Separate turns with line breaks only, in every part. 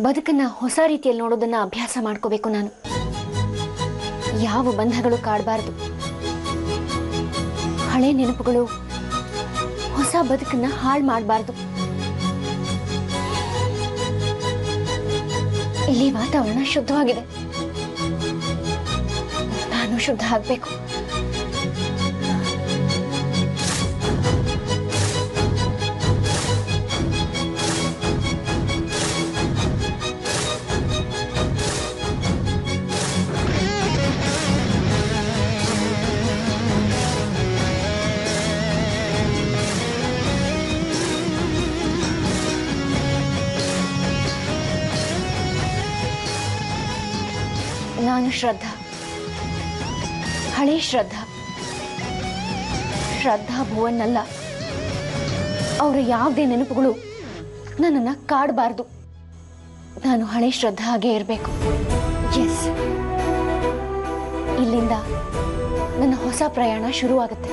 ಬದುಕನ್ನ ಹೊಸ ರೀತಿಯಲ್ಲಿ ನೋಡೋದನ್ನ ಅಭ್ಯಾಸ ಮಾಡ್ಕೋಬೇಕು ನಾನು. ಯಾವ ಬಂಧಗಳು ಕಾಡಬಾರದು. ಹಳೆ ನೆನಪುಗಳು ಹೊಸ ಬದುಕನ್ನ ಹಾಳು ಮಾಡಬಾರದು. ಇಲ್ಲಿ ವಾತಾವರಣ ಶುದ್ಧವಾಗಿದೆ, ನಾನು ಶುದ್ಧ ಆಗ್ಬೇಕು. ನಾನು ಶ್ರದ್ಧಾ, ಹಳೆ ಶ್ರದ್ಧಾ. ಶ್ರದ್ಧಾ ಭುವನ್ ಅಲ್ಲ. ಅವರ ಯಾವುದೇ ನೆನಪುಗಳು ನನ್ನನ್ನು ಕಾಡಬಾರ್ದು. ನಾನು ಹಳೆ ಶ್ರದ್ಧಾ ಹಾಗೆ ಇರಬೇಕು. ಎಸ್, ಇಲ್ಲಿಂದ ನನ್ನ ಹೊಸ ಪ್ರಯಾಣ ಶುರುವಾಗುತ್ತೆ.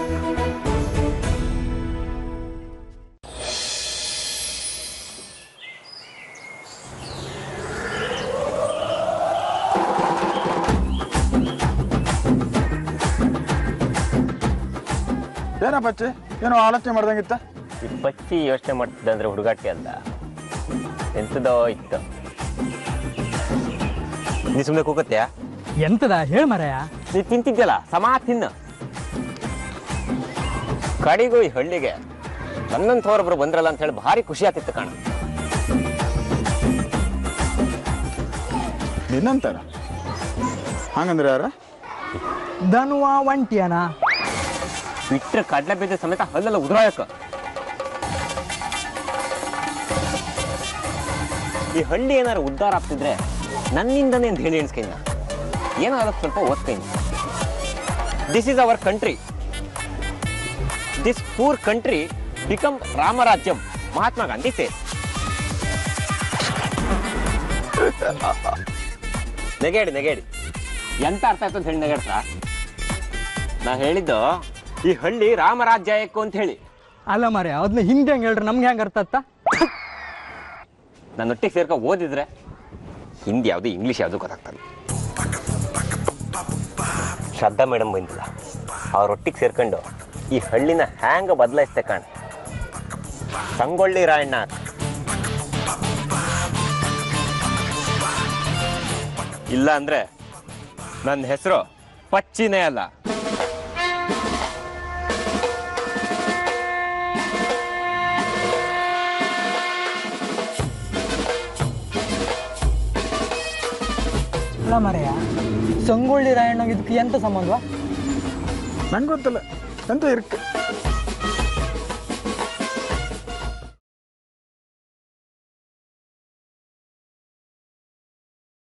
ಏನೋ ಪಚ್ಚಿ, ಏನೋ ಆಲೋಚನೆ ಮಾಡ್ದಂಗಿತ್ತ?
ಈ ಪಚ್ಚಿ ಯೋಚನೆ ಮಾಡ್ತಿದ್ದ ಅಂದ್ರೆ ಹುಡುಗಾಟೆ ಅಲ್ಲ, ಎಂತದೋ ಇತ್ತು. ನೀ ಸುಮ್ಮನೆ ಕೂಗತ್ಯಾ?
ಎಂತದ ಹೇಳ ಮರಯ.
ನೀ ತಿಂತಿದ್ಯಲ್ಲ ಸಮಾ ತಿನ್ನ. ಕಡಿಗೂ ಈ ಹಳ್ಳಿಗೆ ನನ್ನಂಥವ್ರೊಬ್ರು ಬಂದ್ರಲ್ಲ ಅಂತ ಹೇಳಿ ಭಾರಿ ಖುಷಿ ಆಗ್ತಿತ್ತು ಕಾಣ.
ನಿನ್ನಂತಾರ ಹಂಗಂದ್ರೆ ಯಾರ?
ಧನುವ ಒಂಟಿಯನ
ಬಿಟ್ರೆ ಕಡ್ಲೆ ಬೀಜ ಸಮೇತ ಹಲ್ಲೆಲ್ಲ ಉದುರಾಯಕ. ಈ ಹಳ್ಳಿ ಏನಾರು ಉದ್ಧಾರ ಆಗ್ತಿದ್ರೆ ನನ್ನಿಂದನೇ ಅಂತ ಹೇಳಿ ಎಣಿಸ್ಕೈನ. ಏನಾದ್ರು ಸ್ವಲ್ಪ ಓದ್ಕೈನ. This is our country. This poor country become Ramarajyam. Mahatma Gandhi say. ನೆಗೇಡಿ ನೆಗೇಡಿ ಎಂತ ಅರ್ಥ ಆಯ್ತು ಅಂತ ಹೇಳಿ ನೆಗಡ್ಸ. ನಾ ಹೇಳಿದ್ದು ಈ ಹಳ್ಳಿ ರಾಮರಾಜ್ಯಕ್ಕೂ ಅಂತ ಹೇಳಿ.
ಅಲ್ಲ ಮರೆ, ಅದನ್ನ ಹಿಂದೆ ಹೆಂಗೆ ಹೇಳ್ರಿ, ನಮ್ಗೆ ಹೆಂಗೆ ಅರ್ಥ ಆತ್ತ?
ನನ್ನೊಟ್ಟಿಗೆ ಸೇರ್ಕ ಓದಿದ್ರೆ ಹಿಂದಿ ಯಾವುದು ಇಂಗ್ಲೀಷ್ ಯಾವುದು ಗೊತ್ತಾಗ್ತದೆ. ಶ್ರದ್ಧಾ ಮೇಡಮ್ ಬಂದಿಲ್ಲ, ಅವ್ರೊಟ್ಟಿಗೆ ಸೇರ್ಕೊಂಡು ಈ ಹಳ್ಳಿನ ಹ್ಯಾಂಗ ಬದಲಾಯಿಸ್ತೆ ಕಾಣ. ಸಂಗೊಳ್ಳಿ ರಾಯಣ್ಣ ಇಲ್ಲ ಅಂದ್ರೆ ನನ್ನ ಹೆಸರು ಪಚ್ಚಿನೇ ಅಲ್ಲ.
ಅಲ್ಲ ಮರೆಯ, ಸಂಗೊಳ್ಳಿ ರಾಯಣ್ಣಗೆ ಇದಕ್ಕೆ ಎಂತ ಸಂಬಂಧವಾ?
ನಂಗೆ ಗೊತ್ತಿಲ್ಲ, ಎಂತ ಇರ್ಕ